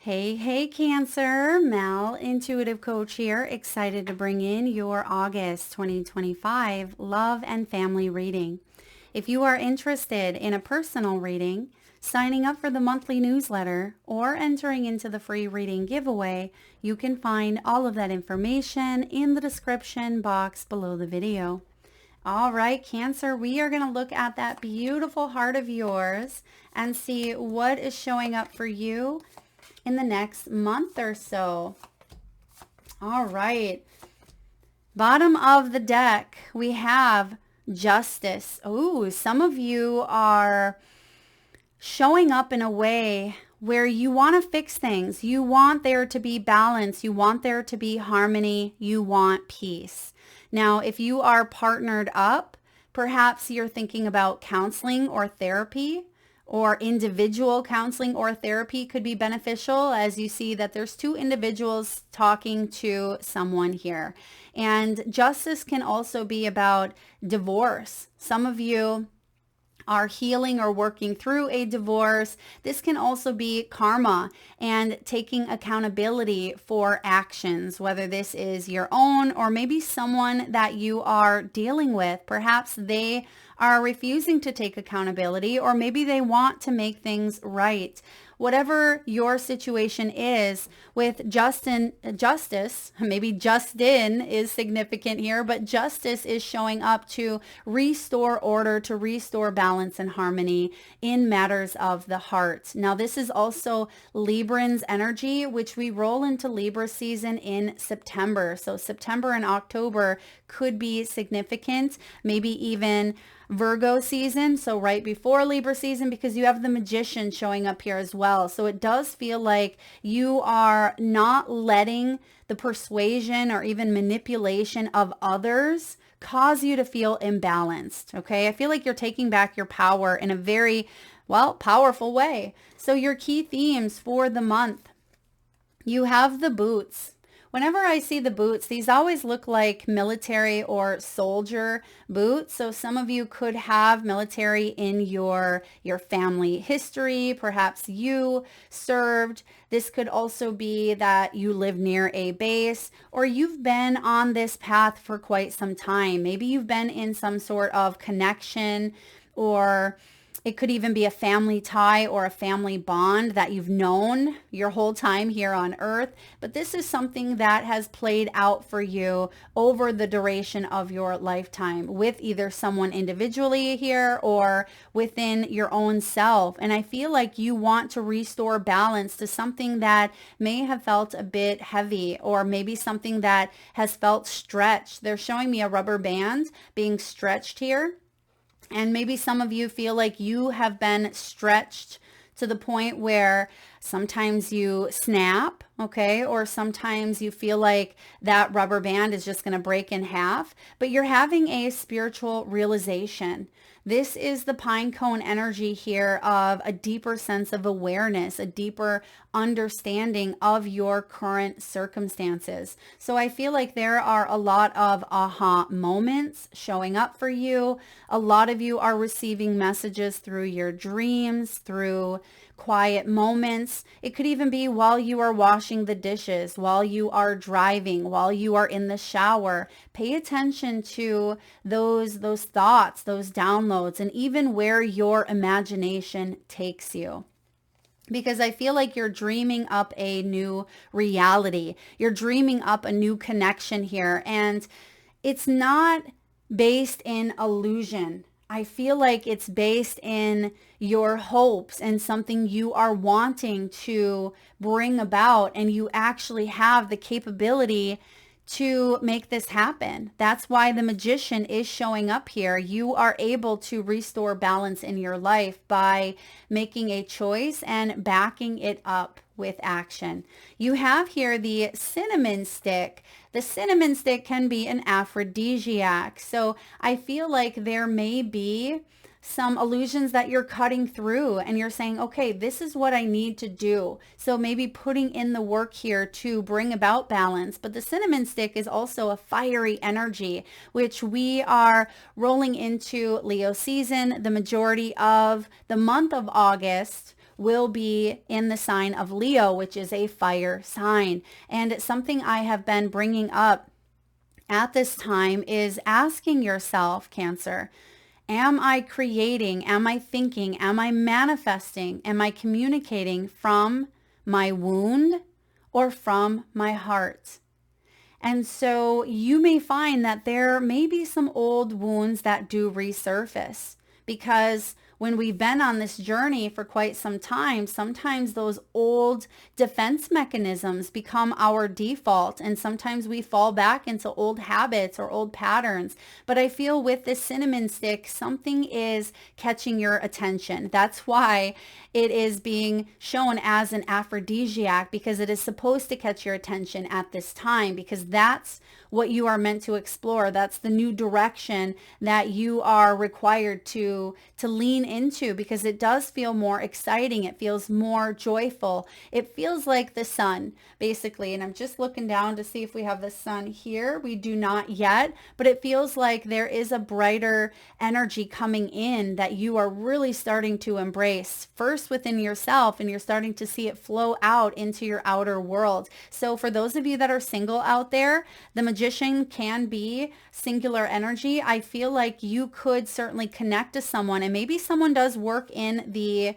Hey, hey, Cancer. Mel, intuitive coach here. Excited to bring in your August 2025 love and family reading. If you are interested in a personal reading, signing up for the monthly newsletter, or entering into the free reading giveaway, you can find all of that information in the description box below the video. All right, Cancer, we are going to look at that beautiful heart of yours and see what is showing up for you in the next month or so. All right. Bottom of the deck, we have Justice. Oh, some of you are showing up in a way where you want to fix things. You want there to be balance. You want there to be harmony. You want peace. Now, if you are partnered up, perhaps you're thinking about counseling or therapy, or individual counseling or therapy could be beneficial, as you see that there's two individuals talking to someone here. And justice can also be about divorce. Some of you are healing or working through a divorce. This can also be karma and taking accountability for actions, whether this is your own or maybe someone that you are dealing with. Perhaps they are refusing to take accountability, or maybe they want to make things right. Whatever your situation is with justice, maybe Justin is significant here, but justice is showing up to restore order, to restore balance and harmony in matters of the heart. Now, this is also Libran's energy, which we roll into Libra season in September. So September and October could be significant, maybe even Virgo season, so right before Libra season, because you have the Magician showing up here as well. So it does feel like you are not letting the persuasion or even manipulation of others cause you to feel imbalanced, okay? I feel like you're taking back your power in a very, powerful way. So your key themes for the month, you have the boots. Whenever I see the boots, these always look like military or soldier boots. So some of you could have military in your family history. Perhaps you served. This could also be that you live near a base, or you've been on this path for quite some time. Maybe you've been in some sort of connection, or it could even be a family tie or a family bond that you've known your whole time here on earth. But this is something that has played out for you over the duration of your lifetime with either someone individually here or within your own self. And I feel like you want to restore balance to something that may have felt a bit heavy, or maybe something that has felt stretched. They're showing me a rubber band being stretched here. And maybe some of you feel like you have been stretched to the point where sometimes you snap, okay? Or sometimes you feel like that rubber band is just going to break in half, but you're having a spiritual realization. This is the pine cone energy here of a deeper sense of awareness, a deeper understanding of your current circumstances. So I feel like there are a lot of aha moments showing up for you. A lot of you are receiving messages through your dreams, through quiet moments. It could even be while you are washing the dishes, while you are driving, while you are in the shower. Pay attention to those thoughts, those downloads, and even where your imagination takes you. Because I feel like you're dreaming up a new reality. You're dreaming up a new connection here. And it's not based in illusion. I feel like it's based in your hopes and something you are wanting to bring about, and you actually have the capability to make this happen. That's why the Magician is showing up here. You are able to restore balance in your life by making a choice and backing it up with action. You have here the cinnamon stick. The cinnamon stick can be an aphrodisiac. So I feel like there may be some illusions that you're cutting through, and you're saying, okay, this is what I need to do. So maybe putting in the work here to bring about balance. But the cinnamon stick is also a fiery energy, which we are rolling into Leo season, the majority of the month of August. will be in the sign of Leo, which is a fire sign. And something I have been bringing up at this time is asking yourself, Cancer, am I creating, am I thinking, am I manifesting, am I communicating from my wound or from my heart? And so you may find that there may be some old wounds that do resurface, because when we've been on this journey for quite some time, sometimes those old defense mechanisms become our default, and sometimes we fall back into old habits or old patterns. But I feel with this cinnamon stick, something is catching your attention. That's why it is being shown as an aphrodisiac, because it is supposed to catch your attention at this time, because that's what you are meant to explore. That's the new direction that you are required to lean into, because it does feel more exciting. It feels more joyful. It feels like the sun, basically. And I'm just looking down to see if we have the sun here. We do not yet, but it feels like there is a brighter energy coming in that you are really starting to embrace, first within yourself, and you're starting to see it flow out into your outer world. So for those of you that are single out there, the magician can be singular energy. I feel like you could certainly connect to someone, and maybe someone does work in the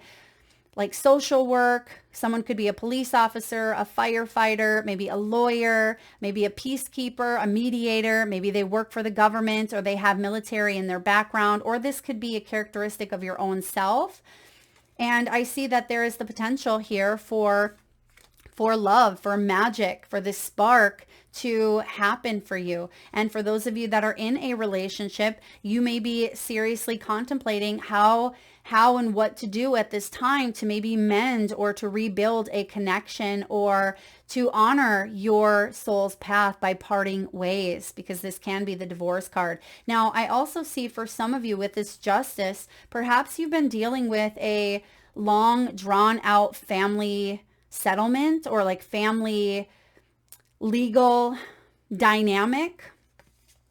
like social work. Someone could be a police officer, a firefighter, maybe a lawyer, maybe a peacekeeper, a mediator. Maybe they work for the government, or they have military in their background, or this could be a characteristic of your own self. And I see that there is the potential here for love, for magic, for this spark to happen for you. And for those of you that are in a relationship, you may be seriously contemplating how and what to do at this time to maybe mend or to rebuild a connection, or to honor your soul's path by parting ways, because this can be the divorce card. Now, I also see for some of you with this justice, perhaps you've been dealing with a long drawn out family settlement, or like family legal dynamic.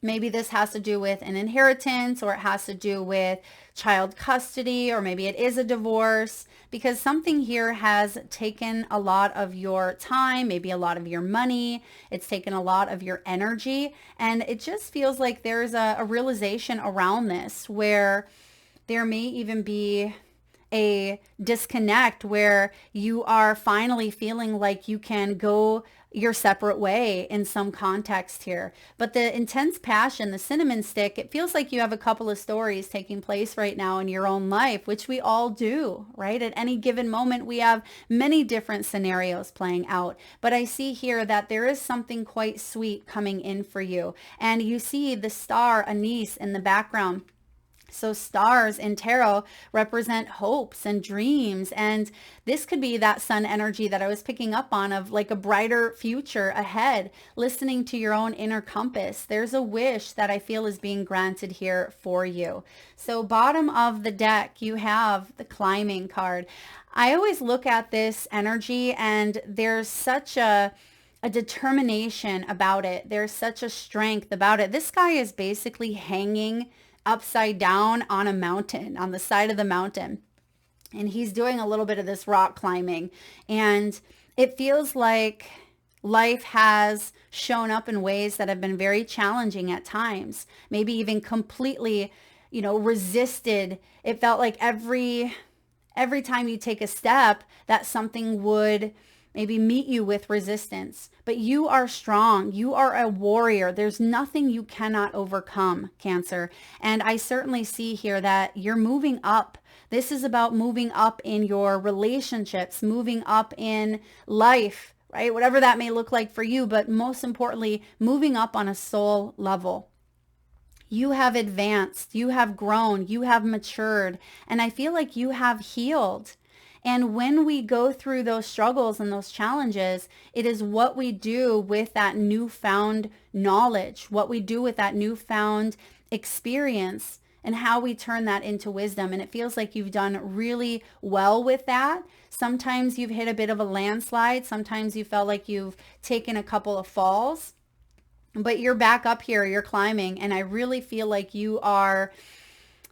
Maybe this has to do with an inheritance, or it has to do with child custody, or maybe it is a divorce, because something here has taken a lot of your time, maybe a lot of your money. It's taken a lot of your energy. And it just feels like there's a realization around this, where there may even be a disconnect where you are finally feeling like you can go your separate way in some context here. But the intense passion, the cinnamon stick, it feels like you have a couple of stories taking place right now in your own life, which we all do, right? At any given moment, we have many different scenarios playing out. But I see here that there is something quite sweet coming in for you. And you see the star anise in the background. So stars in tarot represent hopes and dreams. And this could be that sun energy that I was picking up on, of like a brighter future ahead, listening to your own inner compass. There's a wish that I feel is being granted here for you. So bottom of the deck, you have the climbing card. I always look at this energy, and there's such a determination about it. There's such a strength about it. This guy is basically hanging upside down on a mountain, on the side of the mountain. And he's doing a little bit of this rock climbing. And it feels like life has shown up in ways that have been very challenging at times, maybe even completely, resisted. It felt like every time you take a step, that something would maybe meet you with resistance. But you are strong. You are a warrior. There's nothing you cannot overcome, Cancer. And I certainly see here that you're moving up. This is about moving up in your relationships, moving up in life, right? Whatever that may look like for you, but most importantly, moving up on a soul level. You have advanced, you have grown, you have matured, and I feel like you have healed. And when we go through those struggles and those challenges, it is what we do with that newfound knowledge, what we do with that newfound experience, and how we turn that into wisdom. And it feels like you've done really well with that. Sometimes you've hit a bit of a landslide. Sometimes you felt like you've taken a couple of falls, but you're back up here, you're climbing. And I really feel like you are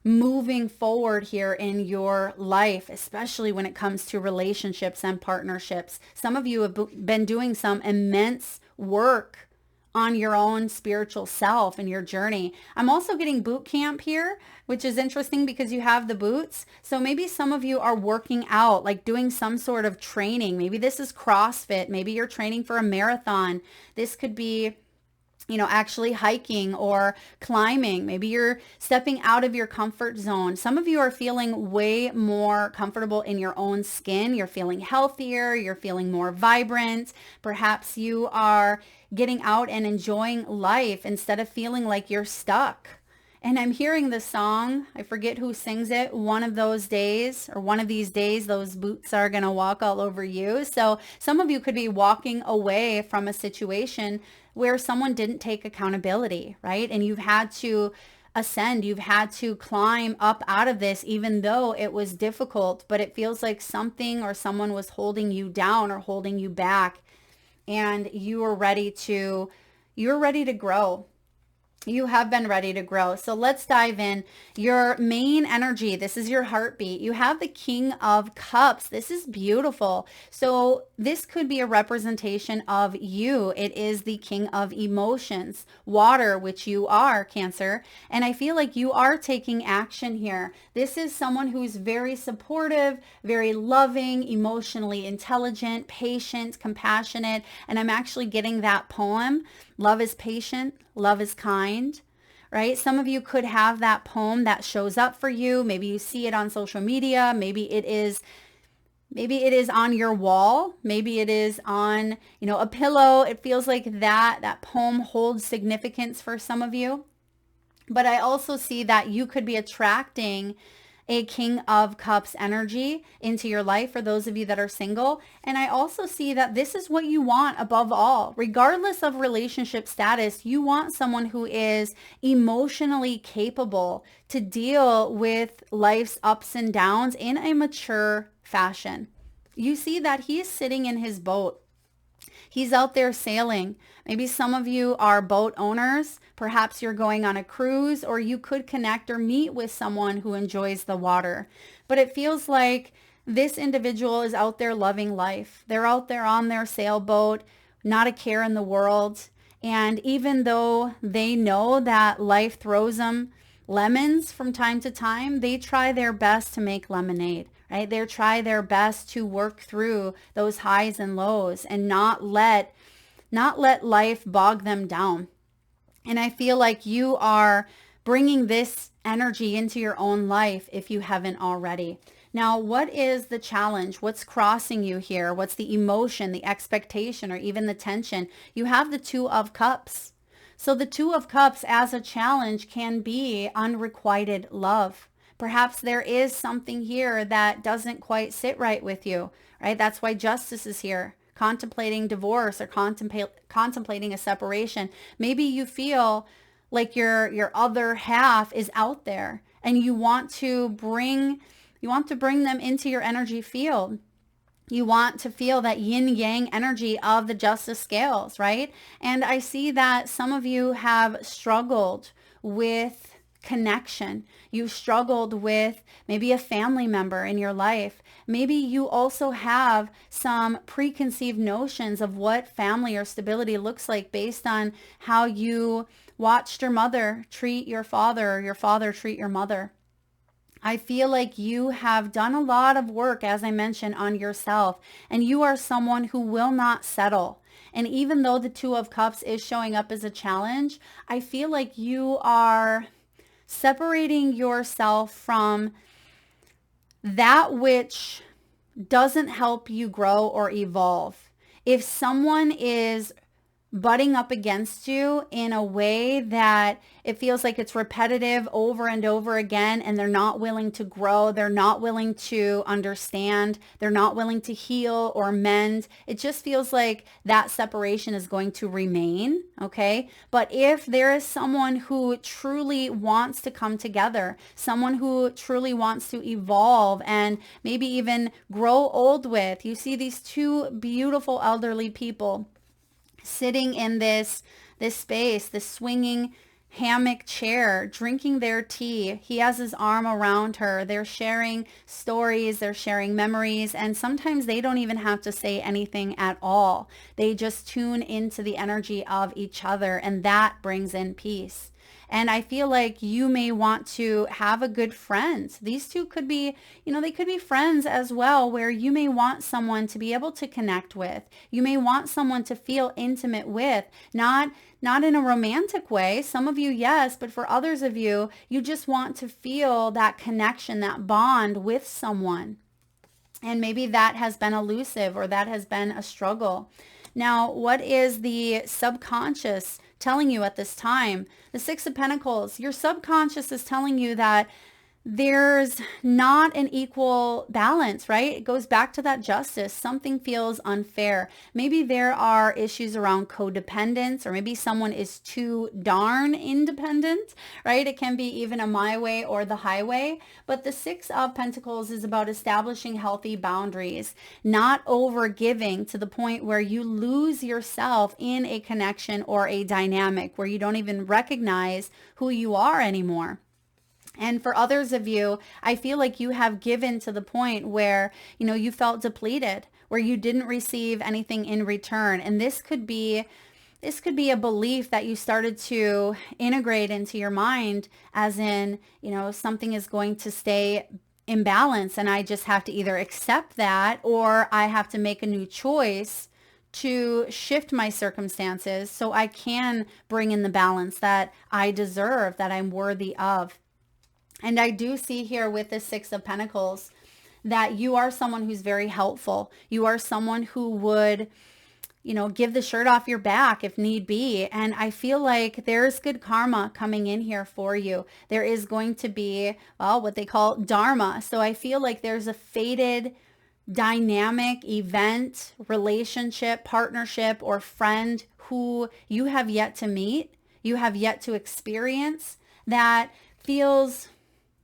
moving forward here in your life, especially when it comes to relationships and partnerships. Some of you have been doing some immense work on your own spiritual self and your journey. I'm also getting boot camp here, which is interesting because you have the boots. So maybe some of you are working out, like doing some sort of training. Maybe this is CrossFit. Maybe you're training for a marathon. This could be, actually hiking or climbing. Maybe you're stepping out of your comfort zone. Some of you are feeling way more comfortable in your own skin. You're feeling healthier. You're feeling more vibrant. Perhaps you are getting out and enjoying life instead of feeling like you're stuck. And I'm hearing the song, I forget who sings it, one of those days or one of these days, those boots are going to walk all over you. So some of you could be walking away from a situation where someone didn't take accountability, right? And you've had to ascend, you've had to climb up out of this, even though it was difficult, but it feels like something or someone was holding you down or holding you back. And you're ready to grow. You have been ready to grow. So let's dive in. Your main energy, this is your heartbeat. You have the King of Cups. This is beautiful. So this could be a representation of you. It is the King of Emotions, water, which you are, Cancer. And I feel like you are taking action here. This is someone who's very supportive, very loving, emotionally intelligent, patient, compassionate. And I'm actually getting that poem. Love is patient. Love is kind, right? Some of you could have that poem that shows up for you. Maybe you see it on social media. Maybe it is on your wall. Maybe it is on, a pillow. It feels like that poem holds significance for some of you. But I also see that you could be attracting a King of Cups energy into your life for those of you that are single. And I also see that this is what you want above all. Regardless of relationship status, you want someone who is emotionally capable to deal with life's ups and downs in a mature fashion. You see that he's sitting in his boat. He's out there sailing. Maybe some of you are boat owners. Perhaps you're going on a cruise, or you could connect or meet with someone who enjoys the water. But it feels like this individual is out there loving life. They're out there on their sailboat, not a care in the world. And even though they know that life throws them lemons from time to time, they try their best to make lemonade. Right? They try their best to work through those highs and lows and not let life bog them down. And I feel like you are bringing this energy into your own life if you haven't already. Now, what is the challenge? What's crossing you here? What's the emotion, the expectation, or even the tension? You have the Two of Cups. So the Two of Cups as a challenge can be unrequited love. Perhaps there is something here that doesn't quite sit right with you, right? That's why justice is here, contemplating divorce or contemplating a separation. Maybe you feel like your other half is out there and you want to bring them into your energy field. You want to feel that yin yang energy of the justice scales, right? And I see that some of you have struggled with connection. You struggled with maybe a family member in your life. Maybe you also have some preconceived notions of what family or stability looks like based on how you watched your mother treat your father or your father treat your mother. I feel like you have done a lot of work, as I mentioned, on yourself, and you are someone who will not settle. And even though the Two of Cups is showing up as a challenge, I feel like you are separating yourself from that which doesn't help you grow or evolve. If someone is butting up against you in a way that it feels like it's repetitive over and over again, and they're not willing to grow, they're not willing to understand, they're not willing to heal or mend, it just feels like that separation is going to remain, okay? But if there is someone who truly wants to come together, someone who truly wants to evolve and maybe even grow old with, you see these two beautiful elderly people sitting in this space, this swinging hammock chair, drinking their tea. He has his arm around her. They're sharing stories, they're sharing memories, and sometimes they don't even have to say anything at all. They just tune into the energy of each other, and that brings in peace. And I feel like you may want to have a good friend. These two could be, they could be friends as well, where you may want someone to be able to connect with. You may want someone to feel intimate with, not in a romantic way. Some of you, yes, but for others of you, you just want to feel that connection, that bond with someone. And maybe that has been elusive or that has been a struggle. Now, what is the subconscious telling you at this time? The Six of Pentacles, your subconscious is telling you that there's not an equal balance, right? It goes back to that justice. Something feels unfair. Maybe there are issues around codependence, or maybe someone is too darn independent, right? It can be even a my way or the highway. But the Six of Pentacles is about establishing healthy boundaries, not over giving to the point where you lose yourself in a connection or a dynamic where you don't even recognize who you are anymore. And for others of you, I feel like you have given to the point where, you felt depleted, where you didn't receive anything in return. And this could be a belief that you started to integrate into your mind, as in, something is going to stay in balance and I just have to either accept that, or I have to make a new choice to shift my circumstances so I can bring in the balance that I deserve, that I'm worthy of. And I do see here with the Six of Pentacles that you are someone who's very helpful. You are someone who would, give the shirt off your back if need be. And I feel like there's good karma coming in here for you. There is going to be, what they call dharma. So I feel like there's a fated dynamic event, relationship, partnership, or friend who you have yet to meet, you have yet to experience, that feels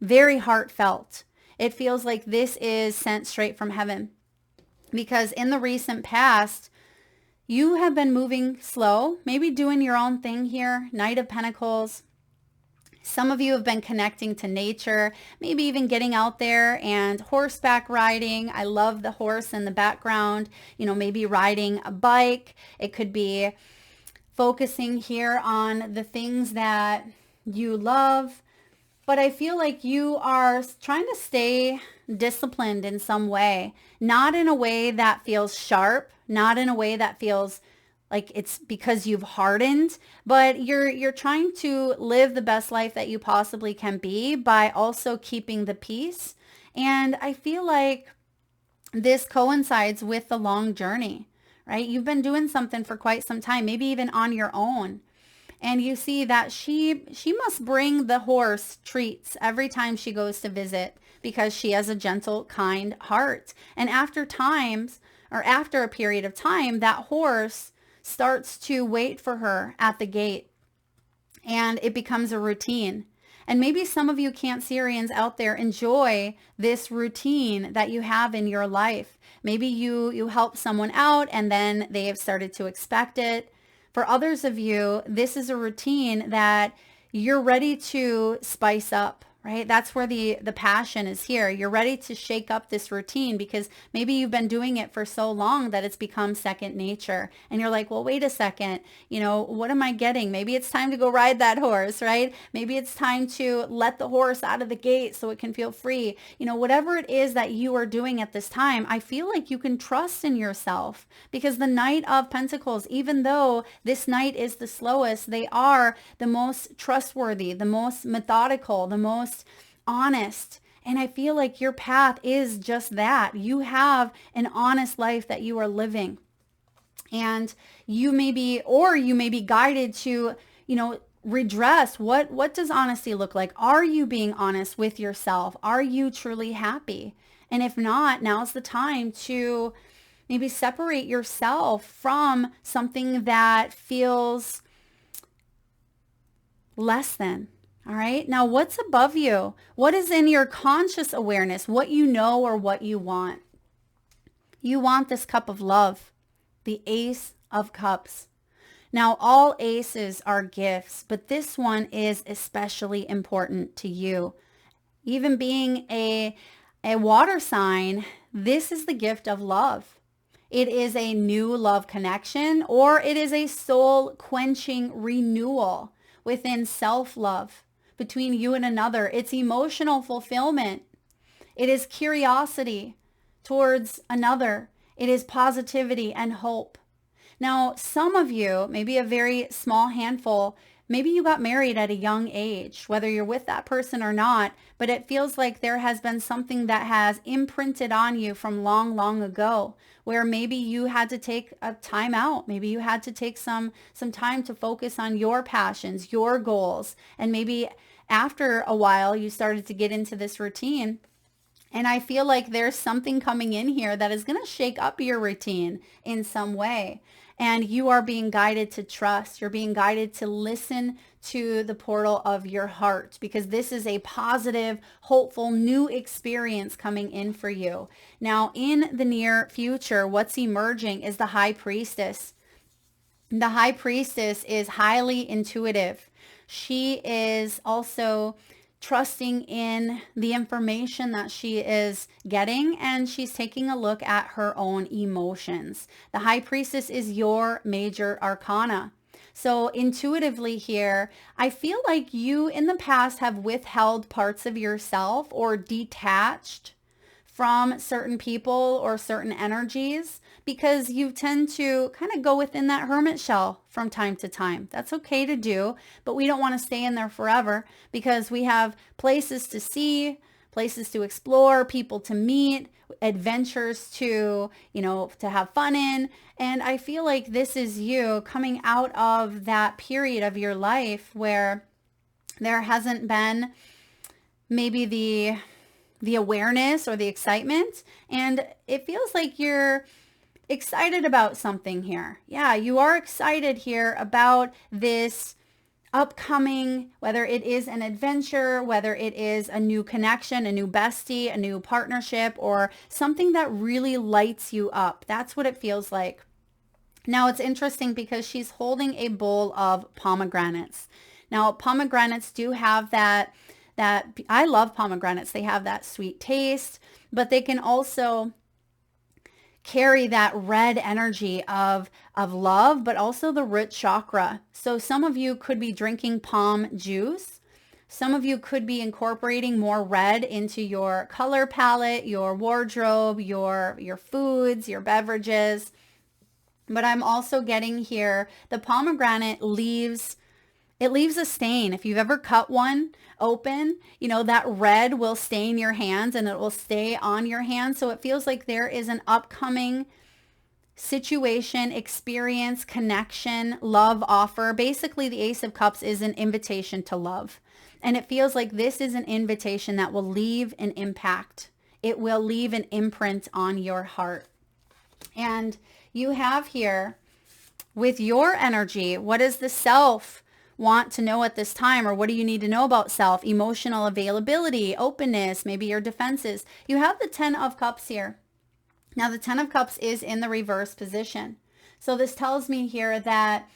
very heartfelt. It feels like this is sent straight from heaven, because in the recent past, you have been moving slow, maybe doing your own thing here. Knight of Pentacles. Some of you have been connecting to nature, maybe even getting out there and horseback riding. I love the horse in the background, maybe riding a bike. It could be focusing here on the things that you love. But I feel like you are trying to stay disciplined in some way, not in a way that feels sharp, not in a way that feels like it's because you've hardened, but you're trying to live the best life that you possibly can be by also keeping the peace. And I feel like this coincides with the long journey, right? You've been doing something for quite some time, maybe even on your own. And you see that she must bring the horse treats every time she goes to visit, because she has a gentle, kind heart. And after a period of time, that horse starts to wait for her at the gate, and it becomes a routine. And maybe some of you Cancerians out there enjoy this routine that you have in your life. Maybe you help someone out and then they have started to expect it. For others of you, this is a routine that you're ready to spice up, right? That's where the passion is here. You're ready to shake up this routine because maybe you've been doing it for so long that it's become second nature. And you're like, well, wait a second, what am I getting? Maybe it's time to go ride that horse, right? Maybe it's time to let the horse out of the gate so it can feel free. Whatever it is that you are doing at this time, I feel like you can trust in yourself, because the Knight of Pentacles, even though this knight is the slowest, they are the most trustworthy, the most methodical, the most honest. And I feel like your path is just that. You have an honest life that you are living. And you may be guided to, redress what does honesty look like? Are you being honest with yourself? Are you truly happy? And if not, now's the time to maybe separate yourself from something that feels less than. All right. Now, what's above you? What is in your conscious awareness? What you know or what you want? You want this cup of love, the Ace of Cups. Now, all aces are gifts, but this one is especially important to you. Even being a water sign, this is the gift of love. It is a new love connection, or it is a soul quenching renewal within self-love between you and another. It's emotional fulfillment. It is curiosity towards another. It is positivity and hope. Now, some of you, maybe a very small handful, maybe you got married at a young age, whether you're with that person or not, but it feels like there has been something that has imprinted on you from long, long ago, where maybe you had to take a time out. Maybe you had to take some time to focus on your passions, your goals, and maybe after a while you started to get into this routine. And I feel like there's something coming in here that is going to shake up your routine in some way. And you are being guided to trust. You're being guided to listen to the portal of your heart, because this is a positive, hopeful, new experience coming in for you. Now, in the near future, what's emerging is the High Priestess. The High Priestess is highly intuitive. She is also trusting in the information that she is getting, and she's taking a look at her own emotions. The High Priestess is your major arcana. So intuitively here, I feel like you in the past have withheld parts of yourself or detached from certain people or certain energies, because you tend to kind of go within that hermit shell from time to time. That's okay to do, but we don't want to stay in there forever, because we have places to see, places to explore, people to meet, adventures to, to have fun in. And I feel like this is you coming out of that period of your life where there hasn't been maybe the awareness or the excitement, and it feels like you're excited about something here. Yeah, you are excited here about this upcoming, whether it is an adventure, whether it is a new connection, a new bestie, a new partnership, or something that really lights you up. That's what it feels like. Now, it's interesting because she's holding a bowl of pomegranates. Now, pomegranates do have that I love pomegranates. They have that sweet taste, but they can also carry that red energy of love, but also the root chakra. So some of you could be drinking pom juice. Some of you could be incorporating more red into your color palette, your wardrobe, your foods, your beverages. But I'm also getting here, the pomegranate leaves a stain. If you've ever cut one open, that red will stain your hands and it will stay on your hands. So it feels like there is an upcoming situation, experience, connection, love offer. Basically, the Ace of Cups is an invitation to love. And it feels like this is an invitation that will leave an impact. It will leave an imprint on your heart. And you have here with your energy, what does the self want to know at this time, or what do you need to know about self? Emotional availability, openness, maybe your defenses. You have the 10 of Cups here. Now the 10 of Cups is in the reverse position. So this tells me here that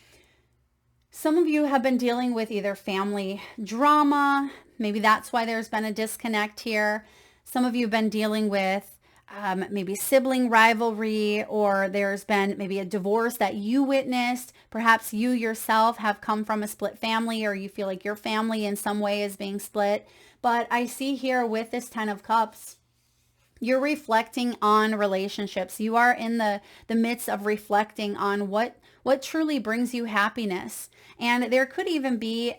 some of you have been dealing with either family drama. Maybe that's why there's been a disconnect here. Some of you have been dealing with maybe sibling rivalry, or there's been maybe a divorce that you witnessed. Perhaps you yourself have come from a split family, or you feel like your family in some way is being split. But I see here with this 10 of Cups, you're reflecting on relationships. You are in the midst of reflecting on what truly brings you happiness. And there could even be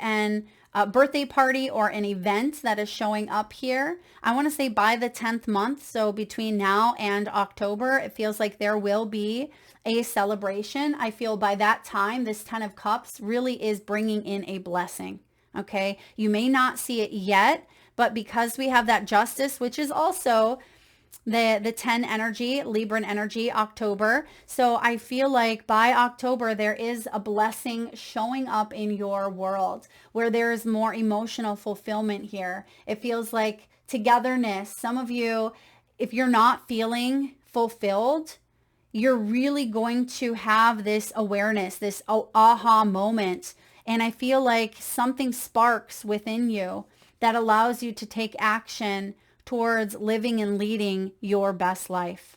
a birthday party or an event that is showing up here. I want to say by the 10th month. So between now and October, it feels like there will be a celebration. I feel by that time, this 10 of Cups really is bringing in a blessing. Okay. You may not see it yet, but because we have that Justice, which is also the 10 energy, Libran energy, October. So I feel like by October, there is a blessing showing up in your world where there is more emotional fulfillment here. It feels like togetherness. Some of you, if you're not feeling fulfilled, you're really going to have this awareness, this aha moment. And I feel like something sparks within you that allows you to take action towards living and leading your best life.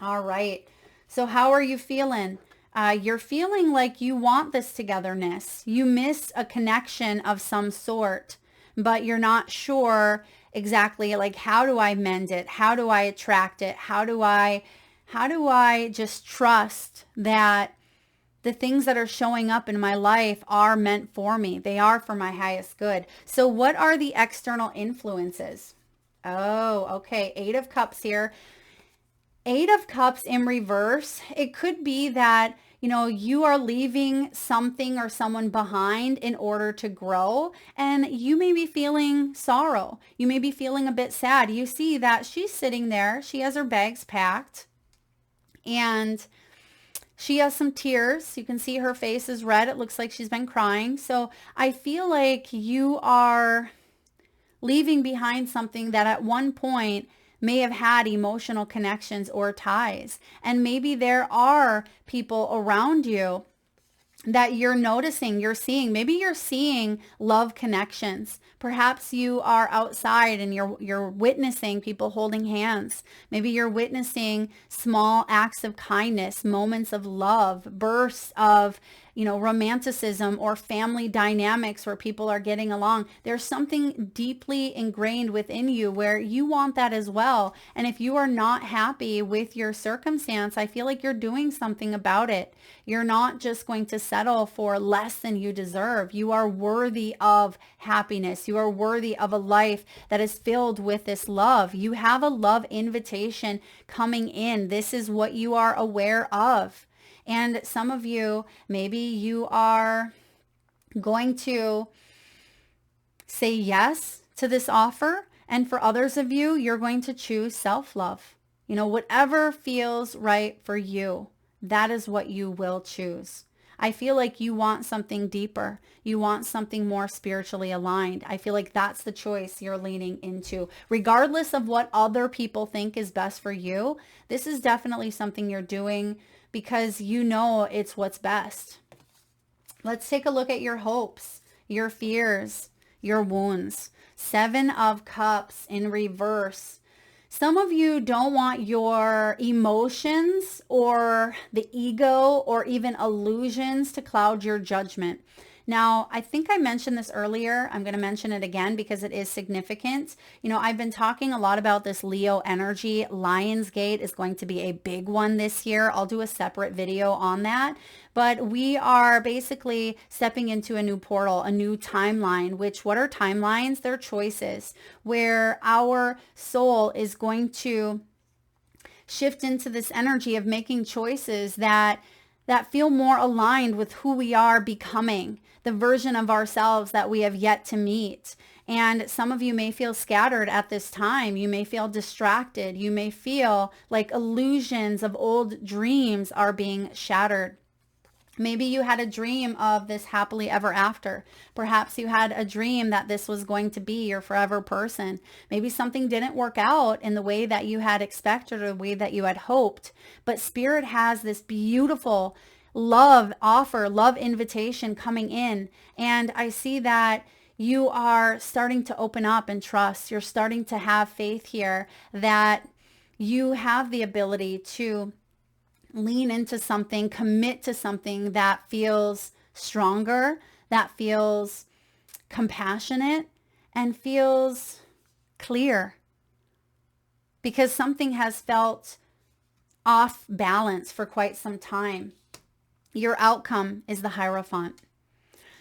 All right. So how are you feeling? You're feeling like you want this togetherness. You miss a connection of some sort, but you're not sure exactly like, how do I mend it? How do I attract it? How do I just trust that the things that are showing up in my life are meant for me? They are for my highest good. So what are the external influences? Oh, okay. 8 of Cups here. 8 of Cups in reverse. It could be that, you are leaving something or someone behind in order to grow, and you may be feeling sorrow. You may be feeling a bit sad. You see that she's sitting there. She has her bags packed and she has some tears. You can see her face is red. It looks like she's been crying. So I feel like you are leaving behind something that at one point may have had emotional connections or ties. And maybe there are people around you that you're noticing, you're seeing. Maybe you're seeing love connections. Perhaps you are outside and you're witnessing people holding hands. Maybe you're witnessing small acts of kindness, moments of love, bursts of, romanticism or family dynamics where people are getting along. There's something deeply ingrained within you where you want that as well. And if you are not happy with your circumstance, I feel like you're doing something about it. You're not just going to settle for less than you deserve. You are worthy of happiness. You are worthy of a life that is filled with this love. You have a love invitation coming in. This is what you are aware of. And some of you, maybe you are going to say yes to this offer. And for others of you, you're going to choose self-love. Whatever feels right for you, that is what you will choose. I feel like you want something deeper. You want something more spiritually aligned. I feel like that's the choice you're leaning into. Regardless of what other people think is best for you, this is definitely something you're doing because you know it's what's best. Let's take a look at your hopes, your fears, your wounds. 7 of Cups in reverse. Some of you don't want your emotions or the ego or even illusions to cloud your judgment. Now, I think I mentioned this earlier. I'm going to mention it again because it is significant. I've been talking a lot about this Leo energy. Lionsgate is going to be a big one this year. I'll do a separate video on that. But we are basically stepping into a new portal, a new timeline, which what are timelines? They're choices where our soul is going to shift into this energy of making choices that feel more aligned with who we are becoming, the version of ourselves that we have yet to meet. And some of you may feel scattered at this time. You may feel distracted. You may feel like illusions of old dreams are being shattered. Maybe you had a dream of this happily ever after. Perhaps you had a dream that this was going to be your forever person. Maybe something didn't work out in the way that you had expected or the way that you had hoped. But Spirit has this beautiful love offer, love invitation coming in. And I see that you are starting to open up and trust. You're starting to have faith here that you have the ability to lean into something, commit to something that feels stronger, that feels compassionate, and feels clear. Because something has felt off balance for quite some time. Your outcome is the Hierophant.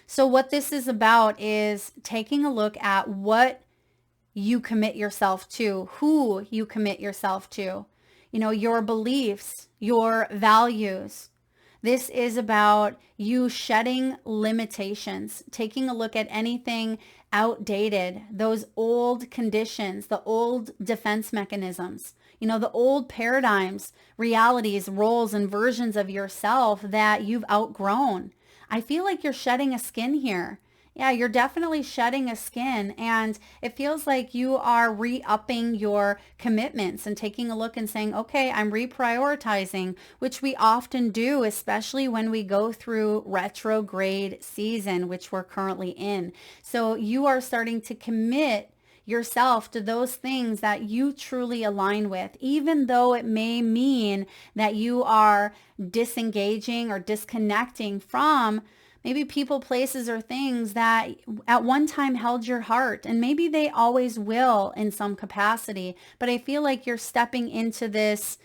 So what this is about is taking a look at what you commit yourself to, who you commit yourself to. Your beliefs, your values. This is about you shedding limitations, taking a look at anything outdated, those old conditions, the old defense mechanisms, the old paradigms, realities, roles, and versions of yourself that you've outgrown. I feel like you're shedding a skin here. Yeah, you're definitely shedding a skin, and it feels like you are re-upping your commitments and taking a look and saying, okay, I'm reprioritizing, which we often do, especially when we go through retrograde season, which we're currently in. So you are starting to commit yourself to those things that you truly align with, even though it may mean that you are disengaging or disconnecting from maybe people, places, or things that at one time held your heart. And maybe they always will in some capacity. But I feel like you're stepping into this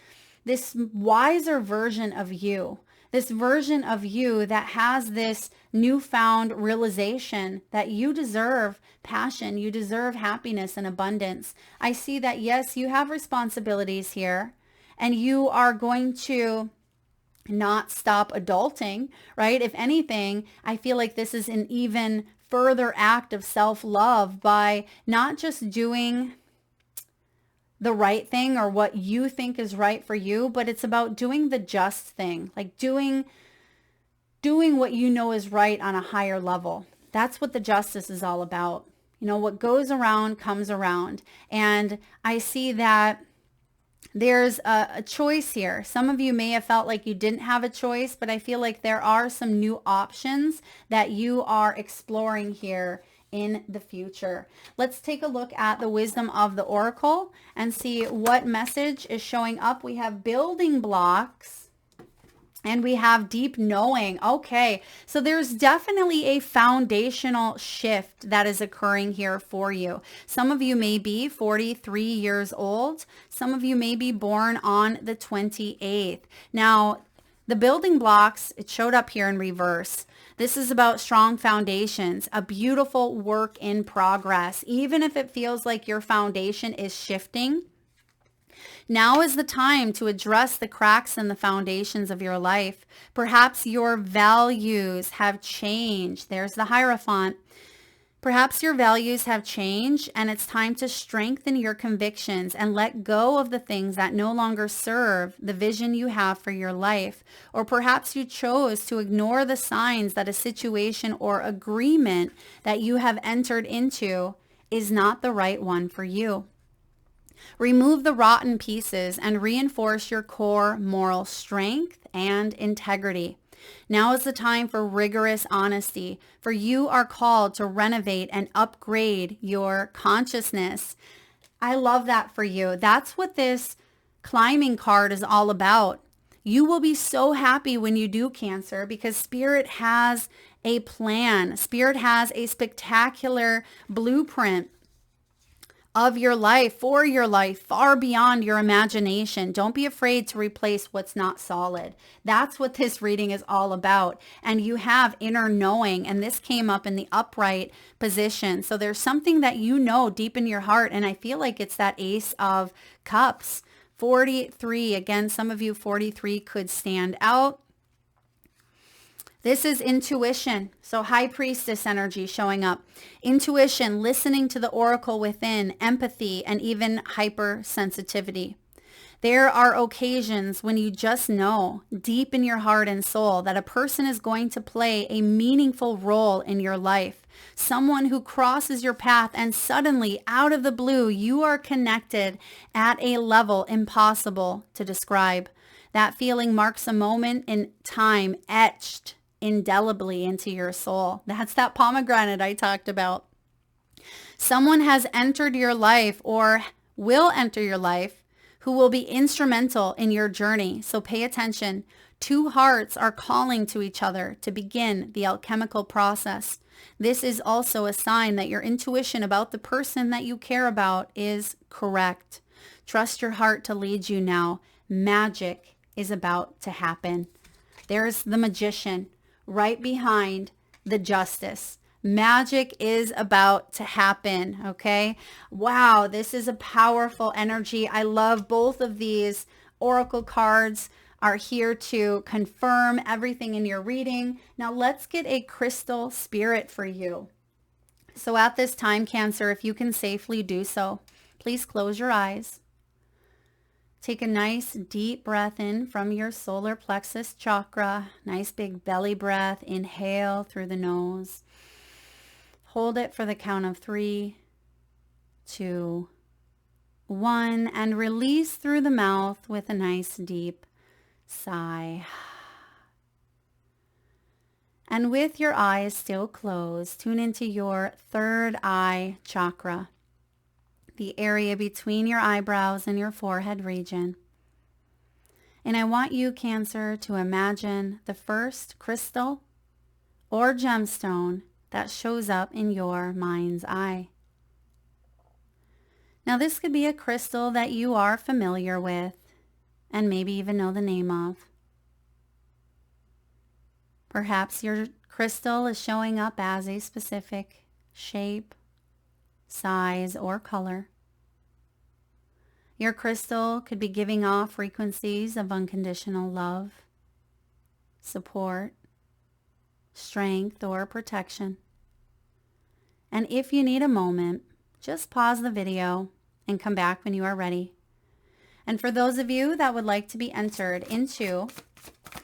wiser version of you. This version of you that has this newfound realization that you deserve passion, you deserve happiness and abundance. I see that, yes, you have responsibilities here, and you are going to not stop adulting, right? If anything, I feel like this is an even further act of self-love by not just doing the right thing or what you think is right for you, but it's about doing the just thing, like doing what you know is right on a higher level. That's what the justice is all about. You know, what goes around comes around. And I see that there's a choice here. Some of you may have felt like you didn't have a choice, but I feel like there are some new options that you are exploring here in the future. Let's take a look at the wisdom of the oracle and see what message is showing up. We have building blocks. And we have deep knowing. Okay, so there's definitely a foundational shift that is occurring here for you. Some of you may be 43 years old. Some of you may be born on the 28th. Now, the building blocks, it showed up here in reverse. This is about strong foundations, a beautiful work in progress. Even if it feels like your foundation is shifting, now is the time to address the cracks in the foundations of your life. Perhaps your values have changed. There's the Hierophant. Perhaps your values have changed, and it's time to strengthen your convictions and let go of the things that no longer serve the vision you have for your life. Or perhaps you chose to ignore the signs that a situation or agreement that you have entered into is not the right one for you. Remove the rotten pieces and reinforce your core moral strength and integrity. Now is the time for rigorous honesty, for you are called to renovate and upgrade your consciousness. I love that for you. That's what this climbing card is all about. You will be so happy when you do, Cancer, because Spirit has a plan. Spirit has a spectacular blueprint of your life, for your life, far beyond your imagination. Don't be afraid to replace what's not solid. That's what this reading is all about. And you have inner knowing, and this came up in the upright position. So there's something that you know deep in your heart, and I feel like it's that Ace of Cups. 43, again, some of you 43 could stand out. This is intuition. So High Priestess energy showing up. Intuition, listening to the oracle within, empathy, and even hypersensitivity. There are occasions when you just know deep in your heart and soul that a person is going to play a meaningful role in your life. Someone who crosses your path, and suddenly, out of the blue, you are connected at a level impossible to describe. That feeling marks a moment in time etched indelibly into your soul. That's that pomegranate I talked about. Someone has entered your life or will enter your life who will be instrumental in your journey. So pay attention. Two hearts are calling to each other to begin the alchemical process. This is also a sign that your intuition about the person that you care about is correct. Trust your heart to lead you now. Magic is about to happen. There's the Magician right behind the Justice. Magic is about to happen, okay? Wow, this is a powerful energy. I love both of these oracle cards are here to confirm everything in your reading. Now let's get a crystal spirit for you. So at this time, Cancer, if you can safely do so, please close your eyes. Take a nice deep breath in from your solar plexus chakra. Nice big belly breath. Inhale through the nose. Hold it for the count of 3, 2, 1, and release through the mouth with a nice deep sigh. And with your eyes still closed, tune into your third eye chakra, the area between your eyebrows and your forehead region. And I want you, Cancer, to imagine the first crystal or gemstone that shows up in your mind's eye. Now, this could be a crystal that you are familiar with and maybe even know the name of. Perhaps your crystal is showing up as a specific shape, size, or color. Your crystal could be giving off frequencies of unconditional love, support, strength, or protection. And if you need a moment, just pause the video and come back when you are ready. And for those of you that would like to be entered into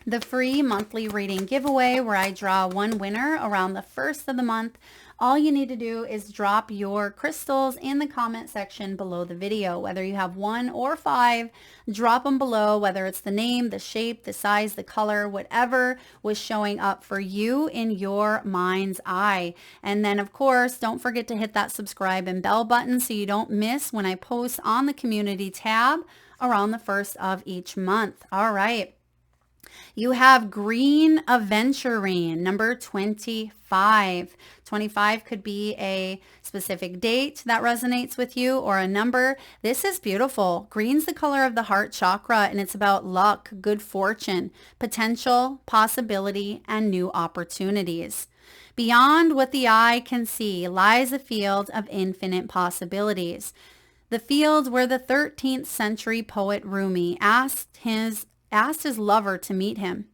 the free monthly reading giveaway where I draw one winner around the first of the month, all you need to do is drop your crystals in the comment section below the video. Whether you have 1 or 5, drop them below, whether it's the name, the shape, the size, the color, whatever was showing up for you in your mind's eye. And then, of course, don't forget to hit that subscribe and bell button so you don't miss when I post on the community tab around the first of each month. All right. You have green aventurine, number 25. 25 could be a specific date that resonates with you or a number. This is beautiful. Green's the color of the heart chakra, and it's about luck, good fortune, potential, possibility, and new opportunities. Beyond what the eye can see lies a field of infinite possibilities. The field where the 13th century poet Rumi asked his lover to meet him.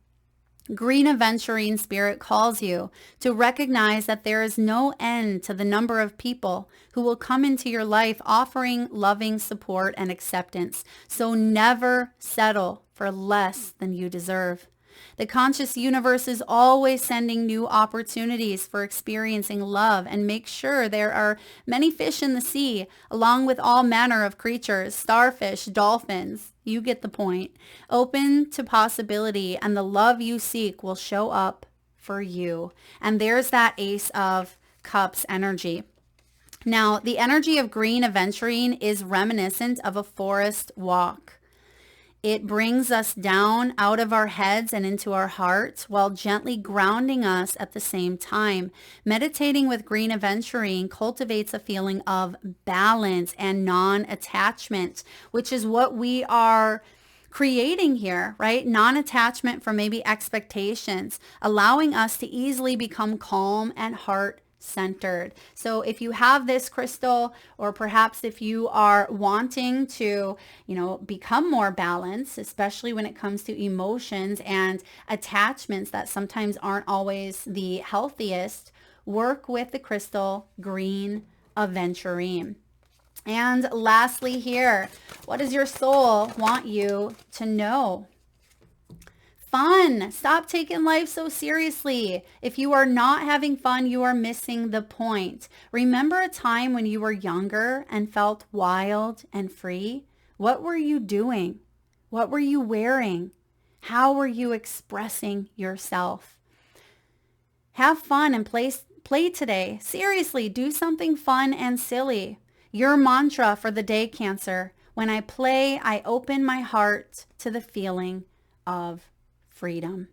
Green aventurine spirit calls you to recognize that there is no end to the number of people who will come into your life offering loving support and acceptance. So never settle for less than you deserve. The conscious universe is always sending new opportunities for experiencing love, and make sure there are many fish in the sea, along with all manner of creatures, starfish, dolphins. You get the point. Open to possibility, and the love you seek will show up for you. And there's that Ace of Cups energy. Now, the energy of green aventurine is reminiscent of a forest walk. It brings us down out of our heads and into our hearts while gently grounding us at the same time. Meditating with green aventurine cultivates a feeling of balance and non-attachment, which is what we are creating here, right? Non-attachment from maybe expectations, allowing us to easily become calm and heart-centered. So if you have this crystal, or perhaps if you are wanting to, become more balanced, especially when it comes to emotions and attachments that sometimes aren't always the healthiest, work with the crystal green aventurine. And lastly here, what does your soul want you to know? Fun. Stop taking life so seriously. If you are not having fun, you are missing the point. Remember a time when you were younger and felt wild and free? What were you doing? What were you wearing? How were you expressing yourself? Have fun and play today. Seriously, do something fun and silly. Your mantra for the day, Cancer. When I play, I open my heart to the feeling of freedom.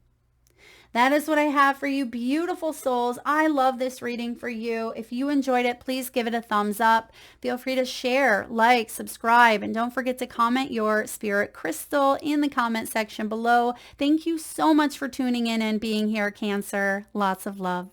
That is what I have for you, beautiful souls. I love this reading for you. If you enjoyed it, please give it a thumbs up. Feel free to share, like, subscribe, and don't forget to comment your spirit crystal in the comment section below. Thank you so much for tuning in and being here, Cancer. Lots of love.